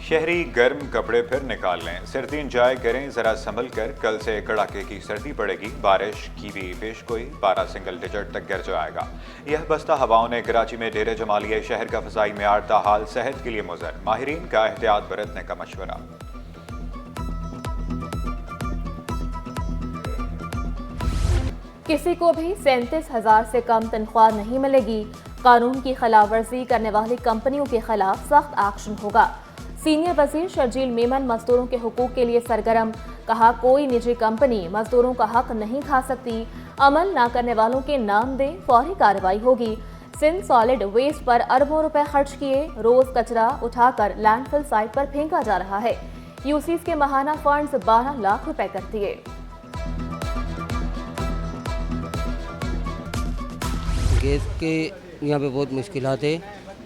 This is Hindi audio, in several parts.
शहरी गर्म कपड़े फिर निकाल लें, सर्दी इंजॉय करें जरा संभल कर। कल से कड़ाके की सर्दी पड़ेगी, बारिश की भी पेशगोई, 12 सिंगल डिजिट तक गिर जाएगा। यह बस्ता हवाओं ने कराची में डेरे जमा लिए, शहर का फजाई मेयार ताहाल सेहत के लिए मुज़र, माहिरीन का एहतियात बरतने का मशवरा। किसी को भी 37,000 से कम तनख्वाह नहीं मिलेगी। कानून की खिलाफ वर्जी करने वाली कंपनियों के खिलाफ सख्त एक्शन होगा। सीनियर वजीर शर्जील मेमन मजदूरों के हुकूक के लिए सरगर्म, कहा कोई निजी कंपनी मजदूरों का हक नहीं खा सकती, अमल न करने वालों के नाम दे, फौरी कार्रवाई होगी। सिंध सॉलिड वेस्ट पर अरबों रुपए खर्च किए, रोज कचरा उठाकर लैंडफिल साइट पर फेंका जा रहा है। यूसीज के माहाना फंड्स 12 लाख रुपए कर दिए। गैस के यहाँ पे बहुत मुश्किलात है।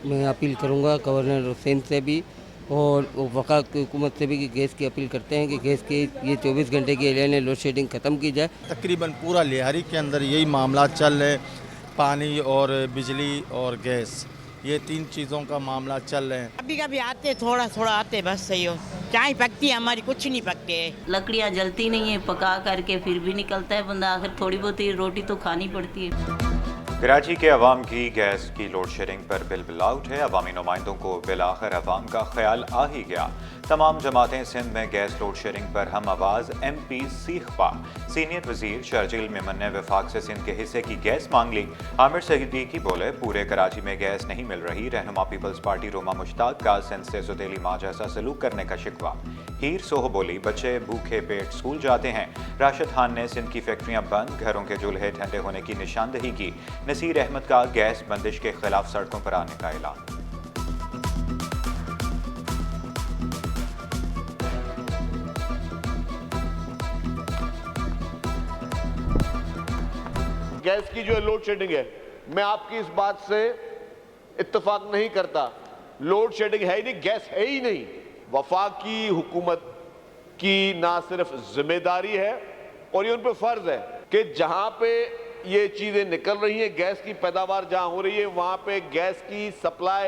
मैं अपील करूँगा गवर्नर हुसैन से भी और वफाक की हुकूमत से भी कि गैस की अपील करते हैं कि गैस के ये 24 घंटे की एलान लोड शेडिंग ख़त्म की जाए। तकरीबन पूरा लिहारी के अंदर यही मामला चल रहे, पानी और बिजली और गैस, ये 3 चीज़ों का मामला चल रहे हैं। कभी कभी आते थोड़ा थोड़ा आते बस सही हो, चाय पकती है हमारी, कुछ नहीं पकते। लकड़ियाँ जलती नहीं है, पका करके फिर भी निकलता है बंदा, आखिर थोड़ी बहुत ही रोटी तो खानी पड़ती है। कराची के अवाम की गैस की लोड शेडिंग पर बिल आउट है। अवामी नुमाइंदों को बिल आखिर अवाम का ख्याल आ ही गया। तमाम जमातें सिंध में गैस लोड शेडिंग पर हम आवाज़। MP सीखपा सीनियर वजीर शर्जील मेमन ने वफाक से सिंध के हिस्से की गैस मांग ली। आमिर सिद्दीकी बोले पूरे कराची में गैस नहीं मिल रही। रहनुमा पीपल्स पार्टी रोमा मुश्ताक का सिंध से सुतेली माँ जैसा सलूक करने का शिकवा। हीर सोह बोली बच्चे भूखे पेट स्कूल जाते हैं। राशिद खान ने सिंध की फैक्ट्रियां बंद, घरों के चूल्हे ठंडे होने की निशानदही की। नसीर अहमद का गैस बंदिश के खिलाफ सड़कों पर आने का ऐलान। गैस की जो लोड शेडिंग है, मैं आपकी इस बात से इत्तेफाक नहीं करता। लोड शेडिंग है ही नहीं, गैस है ही नहीं। वफाकी हुकूमत की ना सिर्फ जिम्मेदारी है और ये उन पे फर्ज है कि जहां पे ये चीजें निकल रही हैं, गैस की पैदावार जहां हो रही है, वहां पे गैस की supply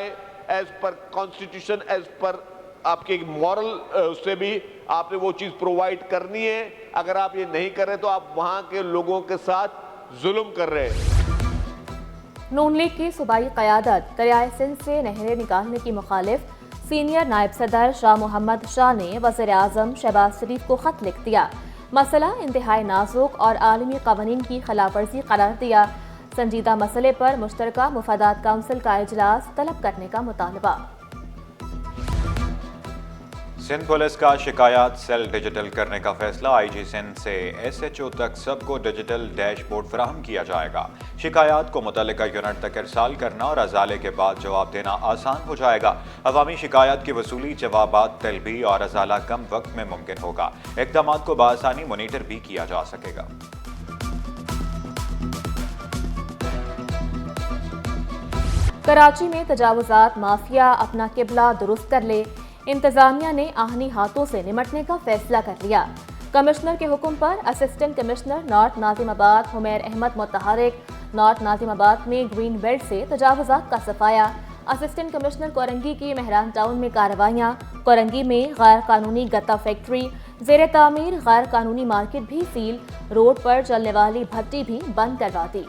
as per constitution, as per आपके मॉरल उससे भी आपने वो चीज प्रोवाइड करनी है। अगर आप ये नहीं कर रहे तो आप वहां के लोगों के साथ जुल्म कर रहे हैं। नून लीग की सूबाई क़यादत दरियाए सिंध से नहरें निकालने की मुखालिफ। सीनियर नायब सदर शाह मोहम्मद शाह ने वज़ीर आज़म शहबाज शरीफ को खत लिख दिया। मसला इंतहाई नाजुक और आलमी क़वानीन की खिलाफ वर्जी करार दिया। संजीदा मसले पर मुश्तरका मुफादात काउंसिल का इजलास तलब करने का मुतालबा। सिंध पुलिस का शिकायत सेल डिजिटल करने का फैसला। IG सिंध से SHO तक सबको डिजिटल डैशबोर्ड फराहम किया जाएगा। शिकायत को मुतल्लिका यूनिट तक इरसाल करना और अजाले के बाद जवाब देना आसान हो जाएगा। अवामी शिकायत की वसूली, जवाबात तलबी और अजाला कम वक्त में मुमकिन होगा। इक़दामात को बआसानी मोनीटर भी किया जा सकेगा। कराची में तजावुज़ात माफिया अपना किबला दुरुस्त कर ले। इंतजामिया ने आहनी हाथों से निमटने का फैसला कर लिया। कमिश्नर के हुक्म पर assistant commissioner north Nazimabad Humair Ahmed मुतहरिक नॉर्थ नाजिमाबाद में ग्रीन बेल्ट से तजावुज़ात का सफाया। असिस्टेंट कमिश्नर कोरंगी की मेहरान टाउन में कार्रवाइयाँ। कोरंगी में गैर कानूनी गत्ता फैक्ट्री, ज़ेर तामीर गैर कानूनी मार्केट भी सील। रोड पर चलने वाली भट्टी भी बंद करवा दी।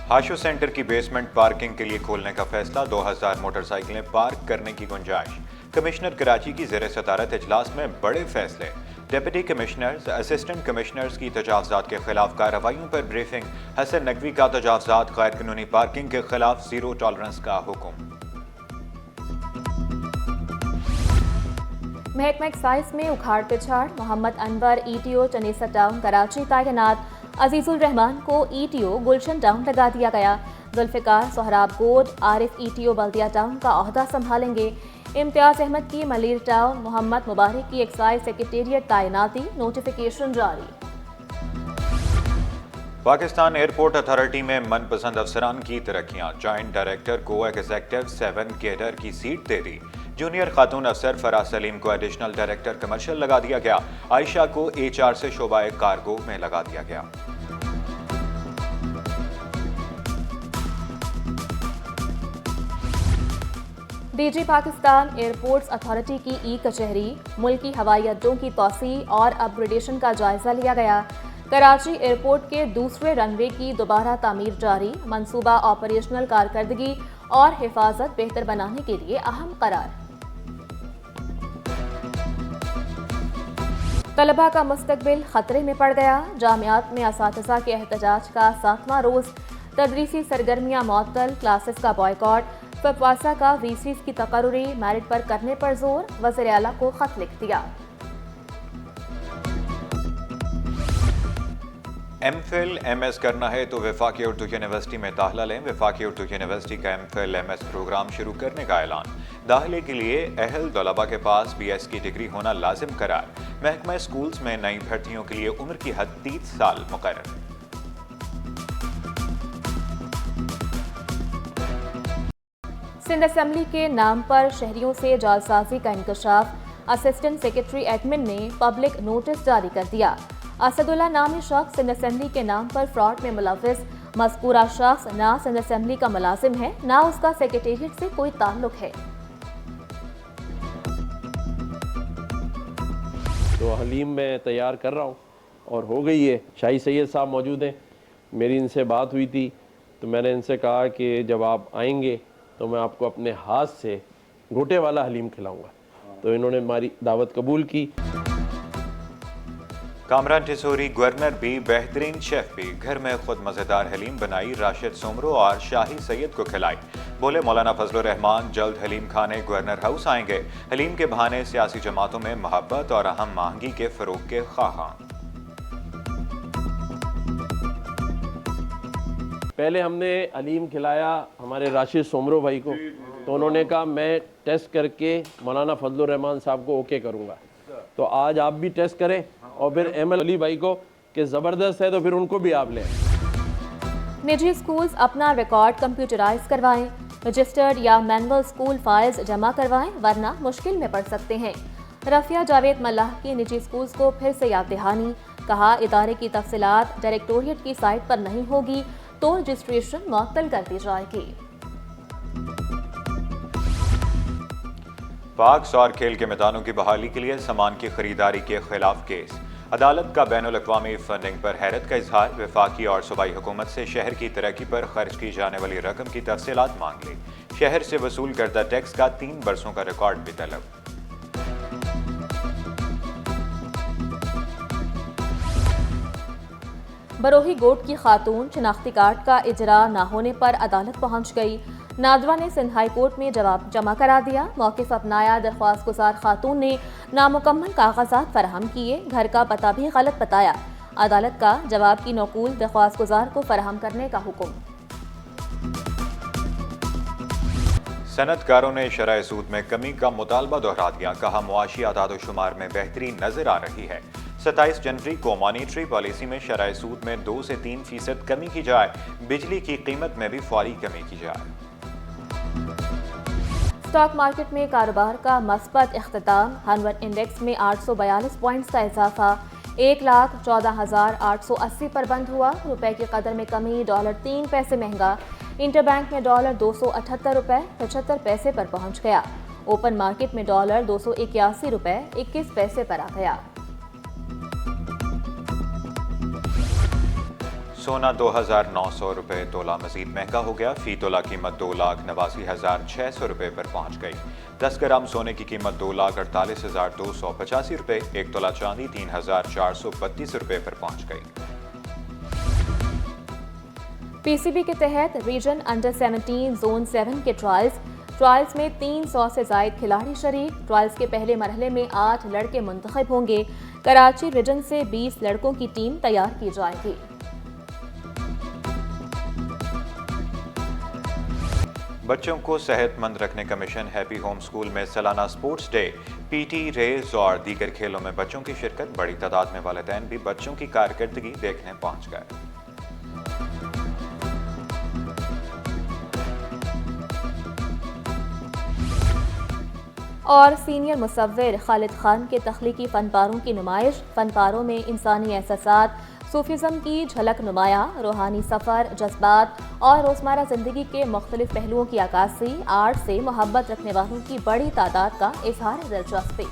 हाशो सेंटर की बेसमेंट पार्किंग के लिए खोलने का फैसला। 2000 मोटरसाइकिलें पार्क करने की गुंजाइश। कमिश्नर कराची की ज़ेर सदारत इजलास में बड़े फैसले। डिप्टी कमिश्नर्स, असिस्टेंट कमिश्नर्स की तजावुज़ात के खिलाफ कार्रवाइयों पर ब्रीफिंग। हसन नकवी का तजावुज़ात गैर कानूनी पार्किंग के खिलाफ जीरो टॉलरेंस का हुक्म। महकमा एक्साइज में उखाड़ पिछाड़। मोहम्मद अनवर ETO चनीसा टाउन कराची तैनात। अजीजुल रहमान को ETO गुलशन टाउन लगा दिया गया। जुल्फ़िकार सोहराब गोद आरिफ ETO बल्दिया टाउन का ओहदा संभालेंगे। इम्तियाज अहमद की मलीर टाउन, मोहम्मद मुबारक की एक्साइज सेक्रेटेरिएट तैनाती। नोटिफिकेशन जारी। पाकिस्तान एयरपोर्ट अथॉरिटी में मनपसंद अफसरान की तरक्कियां। जॉइंट डायरेक्टर को एग्जेक्टिव 7 कैडर की सीट दे दी। जूनियर खातून अफसर फराज सलीम को एडिशनल डायरेक्टर कमर्शियल लगा दिया गया। आयशा को HR से शोबा कार्गो में लगा दिया गया। डीजी पाकिस्तान एयरपोर्ट्स अथॉरिटी की ई कचहरी, मुल्की हवाई अड्डों की तोसी और अपग्रेडेशन का जायजा लिया गया। कराची एयरपोर्ट के दूसरे रनवे की दोबारा तामीर जारी, मंसूबा ऑपरेशनल कारकर्दगी और हिफाजत बेहतर बनाने के लिए अहम करार। तलबा का मुस्तकबिल खतरे में पड़ गया, जामियात में असातिज़ा के एहतजाज का 7वां रोज, तदरीसी सरगर्मियां मुअत्तल, क्लासेस का बॉयकॉट, फतवासा का वीसीज की तकर्रुरी, मेरिट पर करने पर जोर, वज़ीर आला को खत लिख दिया। एमफिल एमएस करना है तो वफाकी उर्दू यूनिवर्सिटी में दाखिला लें। वफाकी उर्दू यूनिवर्सिटी का एमफिल एमएस प्रोग्राम शुरू करने का ऐलान। दाखिले के लिए अहल तलबा के पास बीएस की डिग्री होना लाजिम करार। महकमा स्कूल्स में नई भर्तियों के लिए उम्र की हद 30 साल मुकर्रर। सिंध असेंबली के नाम पर शहरियों से जालसाजी का इंकशाफ, असिस्टेंट सेक्रेटरी एडमिन ने पब्लिक नोटिस जारी कर दिया। असदुल्ला नामी शख्स सिंध असेंबली के नाम पर फ्रॉड में मुलव्विस। मज़कूरा शख्स ना सिंध असेंबली का मुलाजिम है, ना उसका सेक्रेटेरिएट से कोई ताल्लुक है। तो हलीम मैं तैयार कर रहा हूँ और हो गई है। शाही सैयद साहब मौजूद हैं, मेरी इनसे बात हुई थी तो मैंने इनसे कहा कि जब आप आएंगे तो मैं आपको अपने हाथ से घोटे वाला हलीम खिलाऊंगा। तो इन्होंने हमारी दावत कबूल की। कामरान टिसोरी गवर्नर भी बेहतरीन शेफ भी, घर में खुद मज़ेदार हलीम बनाई, राशिद सोमरो और शाही सैयद को खिलाई। बोले मौलाना फजलुर रहमान जल्द हलीम खाने गवर्नर हाउस आएंगे। हलीम के बहाने सियासी जमातों में मोहब्बत और अहम महंगी के फरोग के ख्वाहां। पहले हमने हलीम खिलाया हमारे राशिद सोमरो भाई को, तो उन्होंने कहा मैं टेस्ट करके मौलाना फजलुर रहमान साहब को ओके करूँगा। तो आज आप भी टेस्ट करें और फिर एम अली भाई को कि ज़बरदस्त है तो फिर उनको भी आप लें। निजी स्कूल्स अपना रिकॉर्ड कंप्यूटराइज करवाएं, रजिस्टर्ड या मैनुअल स्कूल फाइल्स जमा करवाएं, वरना मुश्किल में पड़ सकते हैं। रफिया जावेद मल्लाह की निजी स्कूल्स को फिर से याद दहानी, कहा इदारे की तफसीलात डायरेक्टोरेट की साइट पर नहीं होगी तो रजिस्ट्रेशन मुअत्तल कर दी जाएगी। पार्क्स और खेल के मैदानों की बहाली के लिए सामान की खरीदारी के खिलाफ केस। अदालत का बैनुल अक़वामी फंडिंग पर हैरत का इजहार। वफाकी और सूबाई हुकूमत से शहर की तरक्की पर खर्च की जाने वाली रकम की तफसीलात मांग ली। शहर से वसूल करदा टैक्स का 3 बरसों का रिकॉर्ड भी तलब। बरोही गोट की खातून शनाख्ती कार्ड का इजरा न होने पर अदालत पहुंच गई। नाजवा ने सिंध हाई कोर्ट में जवाब जमा करा दिया। मौक़िफ़ अपनाया, दरख्वास्त गुजार खातून ने नामुकम्मल कागजात फराहम किए, घर का पता भी गलत बताया। अदालत का जवाब की नकूल दरख्वास्त गुजार को फराहम करने का हुक्म। सनतकारों ने शरह सूद में कमी का मुतालबा दोहरा दिया। कहा मुआशी आदाद शुमार में बेहतरी नजर आ रही है। 27 जनवरी को मॉनिटरी पॉलिसी में शरह सूद में 2 से 3% कमी की जाए। बिजली की कीमत में भी फौरी कमी की जाए। स्टॉक मार्केट में कारोबार का मस्बत इख्तिताम। हनवर इंडेक्स में 842 पॉइंट्स का इजाफा, 1,14,880 पर बंद हुआ। रुपए की कदर में कमी, डॉलर 3 पैसे महंगा। इंटरबैंक में डॉलर 278 रुपए 75 पैसे पर पहुंच गया। ओपन मार्केट में डॉलर 281 रुपए 21 पैसे पर आ गया। सोना 2,900 रुपए तोला मजीद महंगा हो गया। फी तोला कीमत 2,89,600 रुपए पर पहुंच गई। 10 ग्राम सोने की कीमत 2,48,285 रुपए। 1 तोला चांदी 3,432 रुपए पर पहुंच गई। पीसीबी के तहत रीजन अंडर 17 जोन 7 के ट्रायल्स में 300 से जायद खिलाड़ी शरीक। ट्रायल्स के पहले मरहले में 8 लड़के मुंतखब होंगे। कराची रीजन से 20 लड़कों की टीम तैयार की जाएगी। बच्चों को सेहतमंद रखने का मिशन हैप्पी होम स्कूल में सालाना स्पोर्ट्स डे, पीटी, रेस और दीगर खेलों में बच्चों की शिरकत। बड़ी तादाद में वालिदैन भी बच्चों की कारकर्दगी देखने पहुंच गए। और सीनियर मुसव्विर खालिद खान के तख्लीकी फनपारों की नुमाइश। फनपारों में इंसानी एहसासात, सूफिज़म की झलक नुमाया, रूहानी सफ़र, जज्बात और रोज़मर्रा ज़िंदगी के मुख्तलिफ पहलुओं की अक्कासी, आर्ट से मोहब्बत रखने वालों की बड़ी तादाद का इजहार दिलचस्पी।